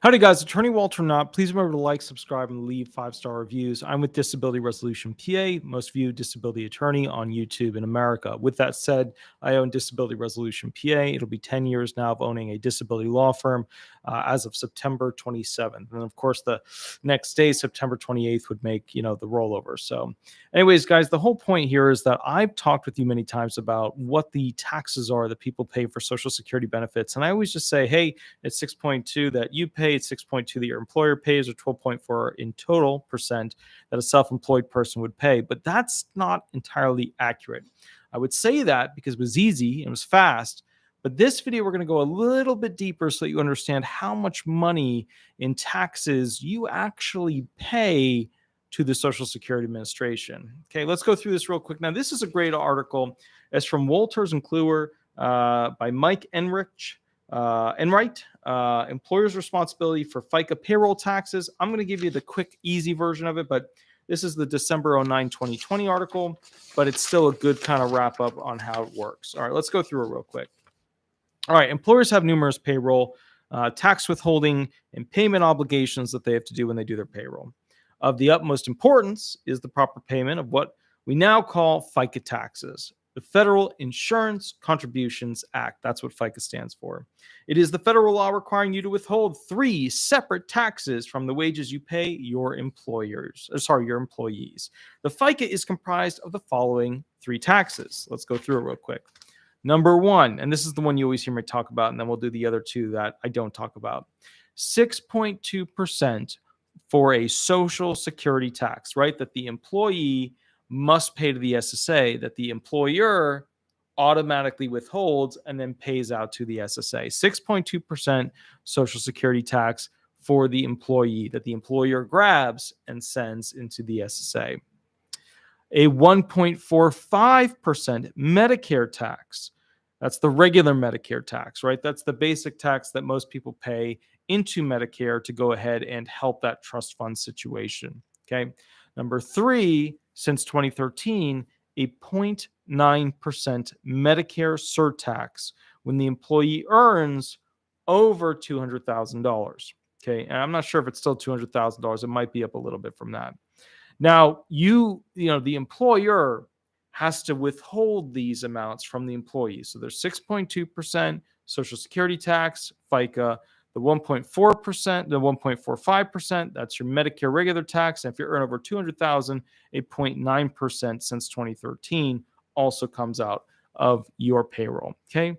Howdy, guys. Attorney Walter Hnot. Please remember to like, subscribe, and leave 5-star reviews. I'm with Disability Resolution PA, most viewed disability attorney on YouTube in America. With that said, I own Disability Resolution PA. It'll be 10 years now of owning a disability law firm as of September 27th. And of course, the next day, September 28th, would make, the rollover. So anyways, guys, the whole point here is that I've talked with you many times about what the taxes are that people pay for Social Security benefits. And I always just say, hey, it's 6.2 that you pay, it's 6.2 that your employer pays, or 12.4 in total percent that a self-employed person would pay. But that's not entirely accurate. I would say that because it was easy and it was fast. But this video, we're going to go a little bit deeper so that you understand how much money in taxes you actually pay to the Social Security Administration. Okay, let's go through this real quick. Now, this is a great article. It's from Wolters and Kluwer by Mike Enright, Employer's Responsibility for FICA Payroll Taxes. I'm going to give you the quick, easy version of it, but this is the December 9, 2020 article, but it's still a good kind of wrap up on how it works. All right, let's go through it real quick. All right, employers have numerous payroll, tax withholding, and payment obligations that they have to do when they do their payroll. Of the utmost importance is the proper payment of what we now call FICA taxes, the Federal Insurance Contributions Act. That's what FICA stands for. It is the federal law requiring you to withhold 3 separate taxes from the wages you pay your employees. The FICA is comprised of the following 3 taxes. Let's go through it real quick. Number 1, and this is the one you always hear me talk about, and then we'll do the other 2 that I don't talk about. 6.2% for a Social Security tax, right? That the employee must pay to the SSA, that the employer automatically withholds and then pays out to the SSA. 6.2% Social Security tax for the employee that the employer grabs and sends into the SSA. A 1.45% Medicare tax. That's the regular Medicare tax, right? That's the basic tax that most people pay into Medicare to go ahead and help that trust fund situation. Okay. Number 3, since 2013, a 0.9% Medicare surtax when the employee earns over $200,000. Okay. And I'm not sure if it's still $200,000. It might be up a little bit from that. Now, the employer has to withhold these amounts from the employee. So there's 6.2% Social Security tax, FICA, the 1.4%, the 1.45%, that's your Medicare regular tax. And if you earn over $200,000, a 0.9% since 2013 also comes out of your payroll. Okay.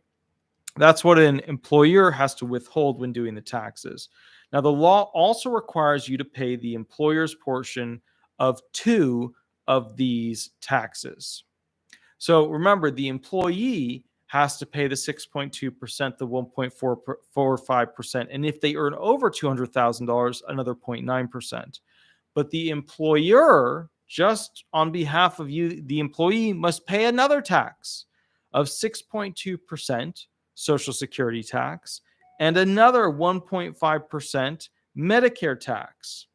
That's what an employer has to withhold when doing the taxes. Now, the law also requires you to pay the employer's portion of 2 of these taxes. So remember, the employee has to pay the 6.2%, the 1.45%, and if they earn over $200,000, another 0.9%. But the employer, just on behalf of you, the employee, must pay another tax of 6.2% Social Security tax and another 1.5% Medicare tax.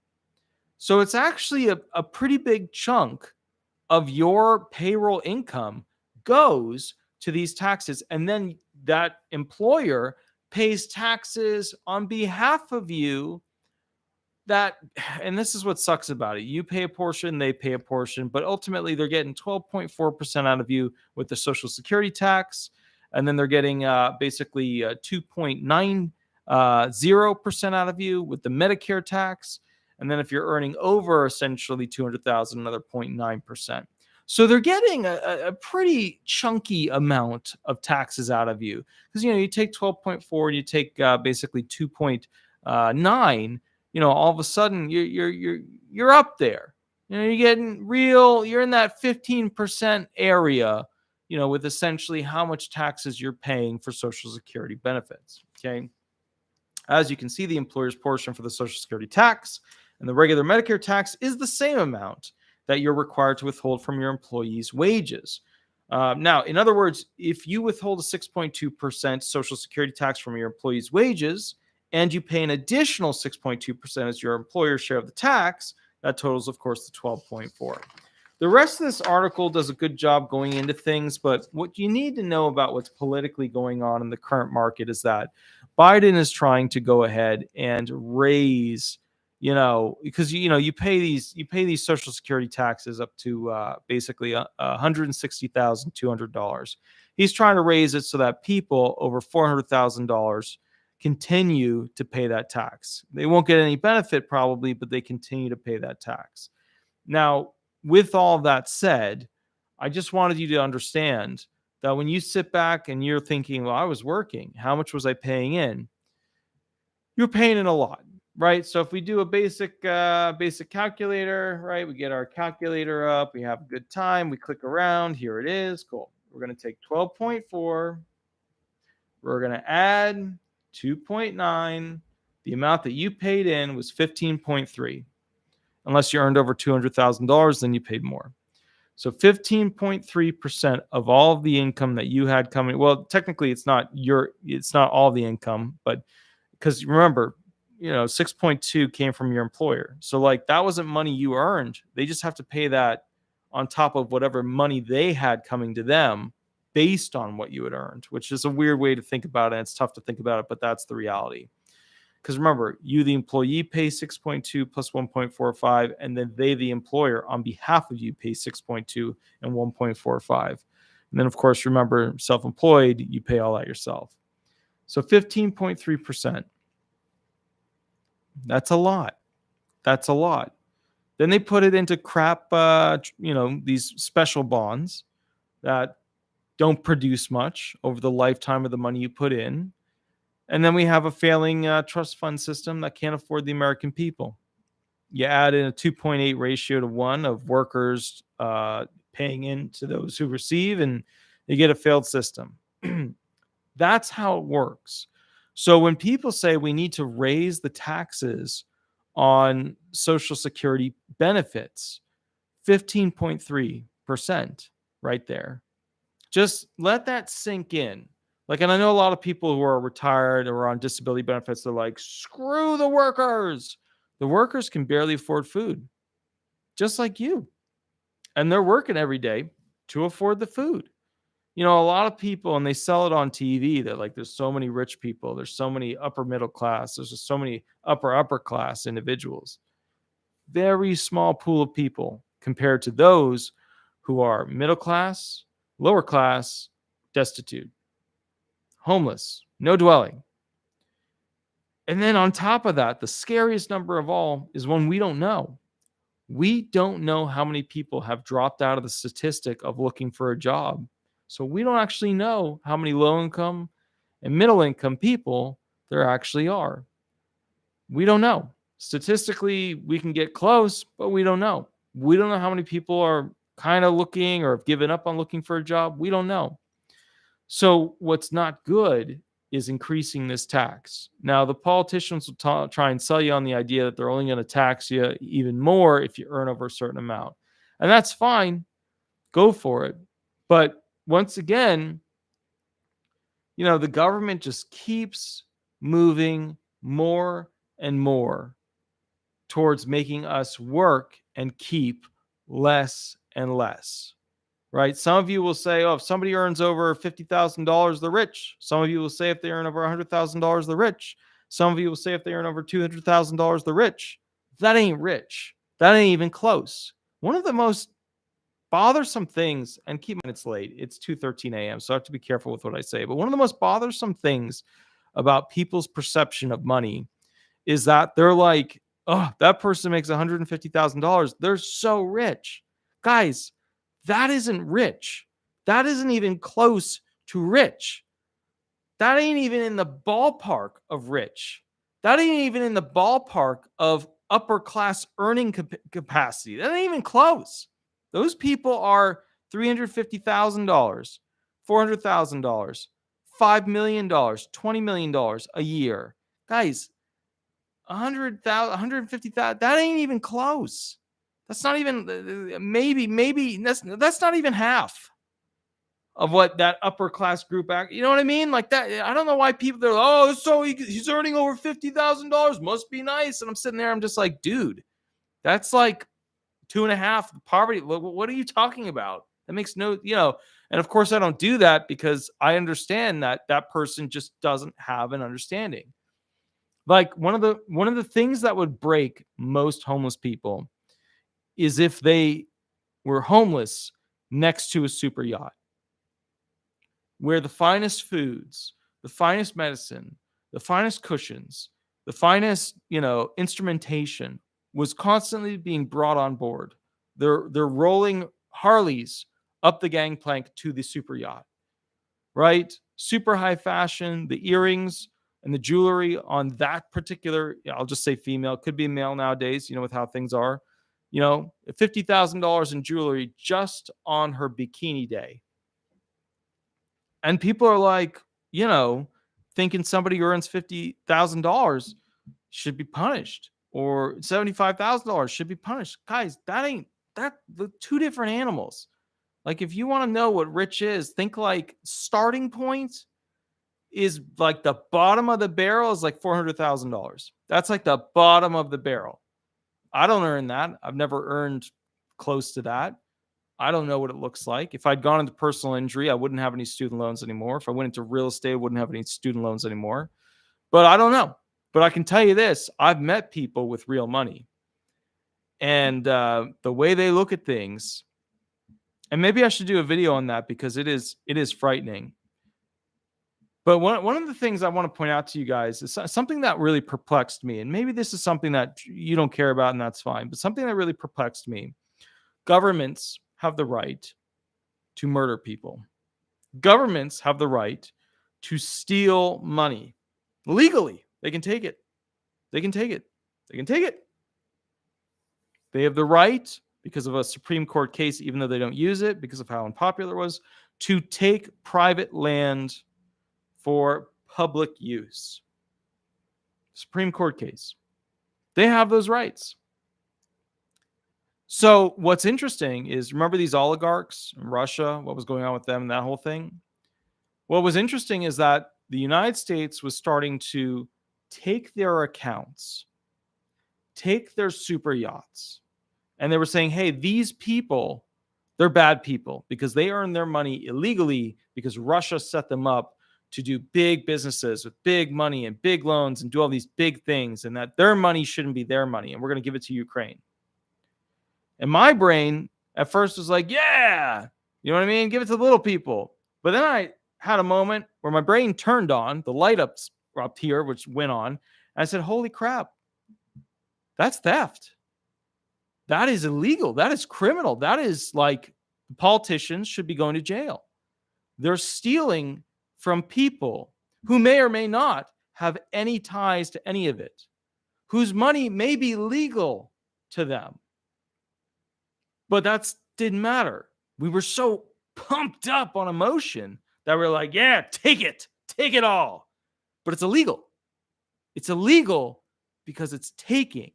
So it's actually a pretty big chunk of your payroll income goes to these taxes. And then that employer pays taxes on behalf of you and this is what sucks about it. You pay a portion, they pay a portion, but ultimately they're getting 12.4% out of you with the Social Security tax. And then they're getting basically 2.90% out of you with the Medicare tax. And then if you're earning over essentially $200,000, another 0.9%. So they're getting a pretty chunky amount of taxes out of you. Because, you take 12.4 and you take basically 2.9, all of a sudden you're up there. You're getting you're in that 15% area, with essentially how much taxes you're paying for Social Security benefits. Okay. As you can see, the employer's portion for the Social Security tax and the regular Medicare tax is the same amount that you're required to withhold from your employee's wages. Now, in other words, if you withhold a 6.2% Social Security tax from your employee's wages and you pay an additional 6.2% as your employer's share of the tax, that totals, of course, the 12.4. The rest of this article does a good job going into things, but what you need to know about what's politically going on in the current market is that Biden is trying to go ahead and raise, because you pay these Social Security taxes up to basically $160,200. He's trying to raise it so that people over $400,000 continue to pay that tax. They won't get any benefit probably, but they continue to pay that tax. Now, with all that said, I just wanted you to understand that when you sit back and you're thinking, well, I was working, how much was I paying in? You're paying in a lot, right? So if we do a basic calculator, right? We get our calculator up, we have a good time, we click around, here it is, cool. We're going to take 12.4, we're going to add 2.9. The amount that you paid in was 15.3. Unless you earned over $200,000, then you paid more. So 15.3% of all of the income that you had coming. Well, technically it's not all the income, but because remember, 6.2 came from your employer. So like that wasn't money you earned. They just have to pay that on top of whatever money they had coming to them based on what you had earned, which is a weird way to think about it. And it's tough to think about it, but that's the reality. Because remember, you, the employee, pay 6.2 plus 1.45, and then they, the employer, on behalf of you, pay 6.2 and 1.45. And then, of course, remember, self-employed, you pay all that yourself. So 15.3%. That's a lot. That's a lot. Then they put it into crap, these special bonds that don't produce much over the lifetime of the money you put in. And then we have a failing trust fund system that can't afford the American people. You add in a 2.8 ratio to 1 of workers paying in to those who receive, and you get a failed system. That's how it works. So when people say we need to raise the taxes on Social Security benefits, 15.3% right there. Just let that sink in. Like, and I know a lot of people who are retired or on disability benefits, they're like, screw the workers. The workers can barely afford food, just like you. And they're working every day to afford the food. A lot of people, and they sell it on TV, that like there's so many rich people, there's so many upper middle class, there's just so many upper class individuals. Very small pool of people compared to those who are middle class, lower class, destitute, homeless, no dwelling. And then on top of that, the scariest number of all is one we don't know. We don't know how many people have dropped out of the statistic of looking for a job. So we don't actually know how many low income and middle income people there actually are. We don't know. Statistically, we can get close, but we don't know. We don't know how many people are kind of looking or have given up on looking for a job. We don't know. So what's not good is increasing this tax. Now, the politicians will try and sell you on the idea that they're only going to tax you even more if you earn over a certain amount. And that's fine. Go for it. But once again, the government just keeps moving more and more towards making us work and keep less and less. Right? Some of you will say, oh, if somebody earns over $50,000, they're rich. Some of you will say if they earn over $100,000, they're rich. Some of you will say if they earn over $200,000, they're rich. That ain't rich. That ain't even close. One of the most bothersome things, and keep in mind it's late, it's 2:13 a.m., so I have to be careful with what I say, but one of the most bothersome things about people's perception of money is that they're like, oh, that person makes $150,000. They're so rich. Guys, that isn't rich. That isn't even close to rich. That ain't even in the ballpark of rich. That ain't even in the ballpark of upper class earning capacity. That ain't even close. Those people are $350,000, $400,000, $5 million, $20 million a year. Guys, 100,000, 150,000, that ain't even close. That's not even, maybe that's not even half of what that upper class group act. You know what I mean? Like that. I don't know why people, they're like, oh, so he's earning over $50,000. Must be nice. And I'm sitting there, I'm just like, dude, that's like 2.5 poverty. What are you talking about? That makes no, and of course I don't do that because I understand that that person just doesn't have an understanding. Like one of the things that would break most homeless people is if they were homeless next to a super yacht where the finest foods, the finest medicine, the finest cushions, the finest, instrumentation was constantly being brought on board. They're rolling Harleys up the gangplank to the super yacht, right? Super high fashion, the earrings and the jewelry on that particular, I'll just say female, could be male nowadays, with how things are, $50,000 in jewelry just on her bikini day. And people are like, thinking somebody who earns $50,000 should be punished or $75,000 should be punished. Guys, the two different animals. Like, if you want to know what rich is, think like starting point is like the bottom of the barrel is like $400,000. That's like the bottom of the barrel. I don't earn that. I've never earned close to that. I don't know what it looks like. If I'd gone into personal injury, I wouldn't have any student loans anymore. If I went into real estate, I wouldn't have any student loans anymore. But I don't know. But I can tell you this. I've met people with real money. And the way they look at things, and maybe I should do a video on that because it is frightening. But one of the things I want to point out to you guys is something that really perplexed me. And maybe this is something that you don't care about, and that's fine. But something that really perplexed me. Governments have the right to murder people. Governments have the right to steal money legally. They can take it. They can take it. They can take it. They have the right, because of a Supreme Court case, even though they don't use it, because of how unpopular it was, to take private land for public use. Supreme Court case. They have those rights. So what's interesting is, remember these oligarchs in Russia, what was going on with them and that whole thing? What was interesting is that the United States was starting to take their accounts, take their super yachts, and they were saying, hey, these people, they're bad people because they earn their money illegally because Russia set them up to do big businesses with big money and big loans and do all these big things, and that their money shouldn't be their money, and we're going to give it to Ukraine. And my brain at first was like, yeah, you know what I mean? Give it to the little people. But then I had a moment where my brain turned on, the light up here, which went on. And I said, holy crap, that's theft. That is illegal. That is criminal. That is like politicians should be going to jail. They're stealing from people who may or may not have any ties to any of it, whose money may be legal to them. But that didn't matter. We were so pumped up on emotion that we're like, yeah, take it all. But it's illegal. It's illegal because it's taking.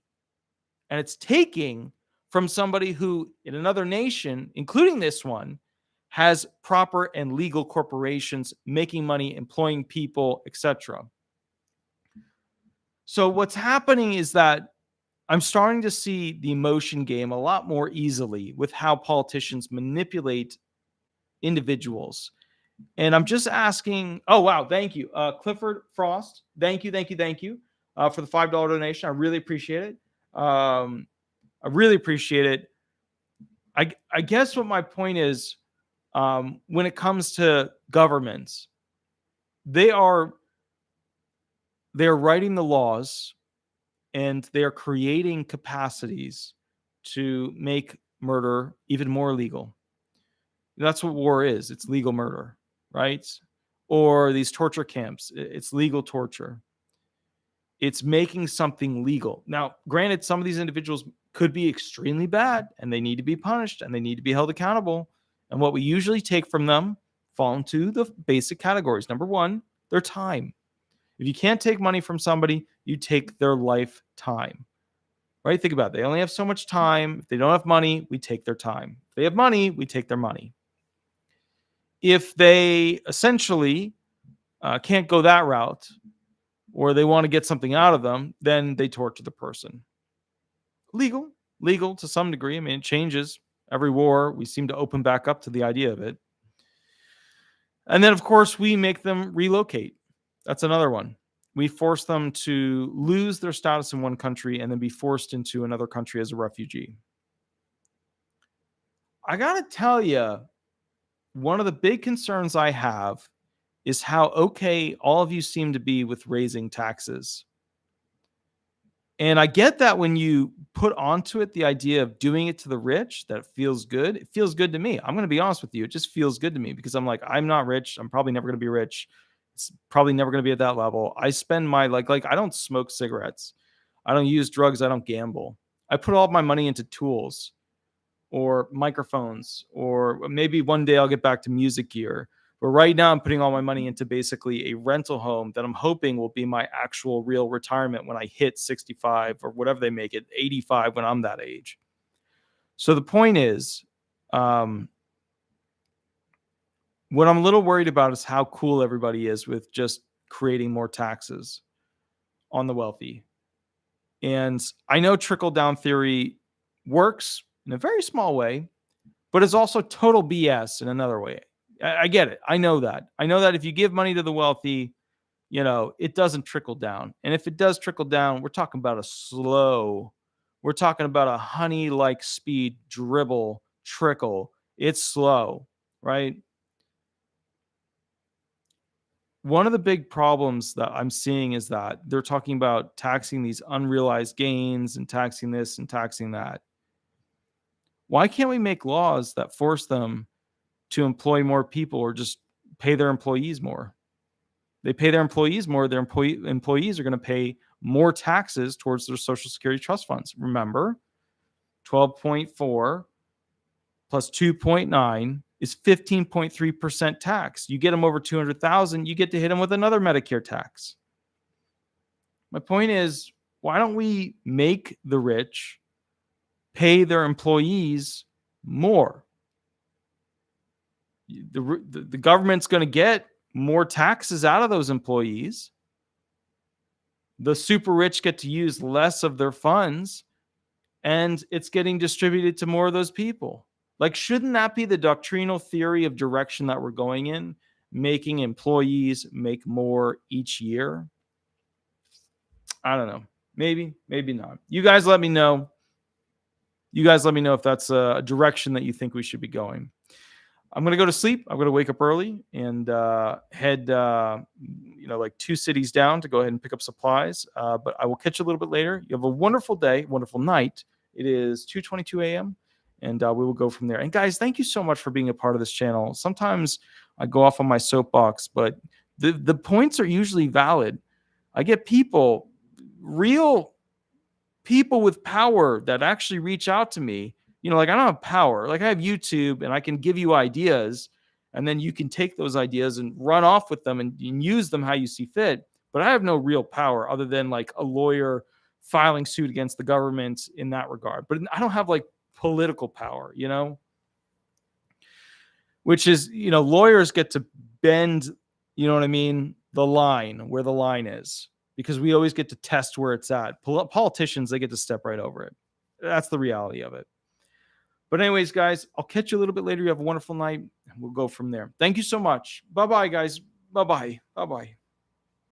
And it's taking from somebody who, in another nation, including this one, has proper and legal corporations making money, employing people, etc. So what's happening is that I'm starting to see the emotion game a lot more easily with how politicians manipulate individuals. And I'm just asking, oh, wow, thank you. Clifford Frost, thank you for the $5 donation. I really appreciate it. I really appreciate it. I guess what my point is, when it comes to governments, they're writing the laws and they are creating capacities to make murder even more legal. That's what war is. It's legal murder, right? Or these torture camps. It's legal torture. It's making something legal. Now, granted, some of these individuals could be extremely bad and they need to be punished and they need to be held accountable. And what we usually take from them fall into the basic categories. Number one, their time. If you can't take money from somebody, you take their lifetime, right? Think about it. They only have so much time. If they don't have money, we take their time. If they have money, we take their money. If they essentially can't go that route, or they want to get something out of them, then they torture the person. Legal to some degree. I mean, it changes Every war, we seem to open back up to the idea of it. And then, of course, we make them relocate. That's another one. We force them to lose their status in one country and then be forced into another country as a refugee. I got to tell you, one of the big concerns I have is how okay all of you seem to be with raising taxes. And I get that when you put onto it the idea of doing it to the rich, that it feels good. It feels good to me. I'm going to be honest with you. It just feels good to me because I'm like, I'm not rich. I'm probably never going to be rich. It's probably never going to be at that level. I spend my like I don't smoke cigarettes. I don't use drugs. I don't gamble. I put all of my money into tools or microphones, or maybe one day I'll get back to music gear. But right now, I'm putting all my money into basically a rental home that I'm hoping will be my actual real retirement when I hit 65 or whatever they make it, 85 when I'm that age. So the point is, what I'm a little worried about is how cool everybody is with just creating more taxes on the wealthy. And I know trickle down theory works in a very small way, but it's also total BS in another way. I get it. I know that. I know that if you give money to the wealthy, it doesn't trickle down. And if it does trickle down, we're talking about we're talking about a honey-like speed dribble trickle. It's slow, right? One of the big problems that I'm seeing is that they're talking about taxing these unrealized gains and taxing this and taxing that. Why can't we make laws that force them to employ more people or just pay their employees more? They pay their employees more, their employees are going to pay more taxes towards their Social Security trust funds. Remember, 12.4 plus 2.9 is 15.3% tax. You get them over 200,000, you get to hit them with another Medicare tax. My point is, why don't we make the rich pay their employees more? The government's going to get more taxes out of those employees. The super rich get to use less of their funds, and it's getting distributed to more of those people. Like, shouldn't that be the doctrinal theory of direction that we're going in? Making employees make more each year? I don't know. Maybe, maybe not. You guys let me know. You guys let me know if that's a direction that you think we should be going. I'm going to go to sleep. I'm going to wake up early and head, like 2 cities down to go ahead and pick up supplies. But I will catch you a little bit later. You have a wonderful day, wonderful night. It is 2:22 a.m. and we will go from there. And guys, thank you so much for being a part of this channel. Sometimes I go off on my soapbox, but the points are usually valid. I get real people with power that actually reach out to me. Like, I don't have power. Like, I have YouTube and I can give you ideas, and then you can take those ideas and run off with them and use them how you see fit. But I have no real power other than like a lawyer filing suit against the government in that regard. But I don't have like political power, which is, lawyers get to bend, you know what I mean? The line, where the line is, because we always get to test where it's at. Politicians, they get to step right over it. That's the reality of it. But anyways, guys, I'll catch you a little bit later. You have a wonderful night, and we'll go from there. Thank you so much. Bye-bye, guys. Bye-bye. Bye-bye.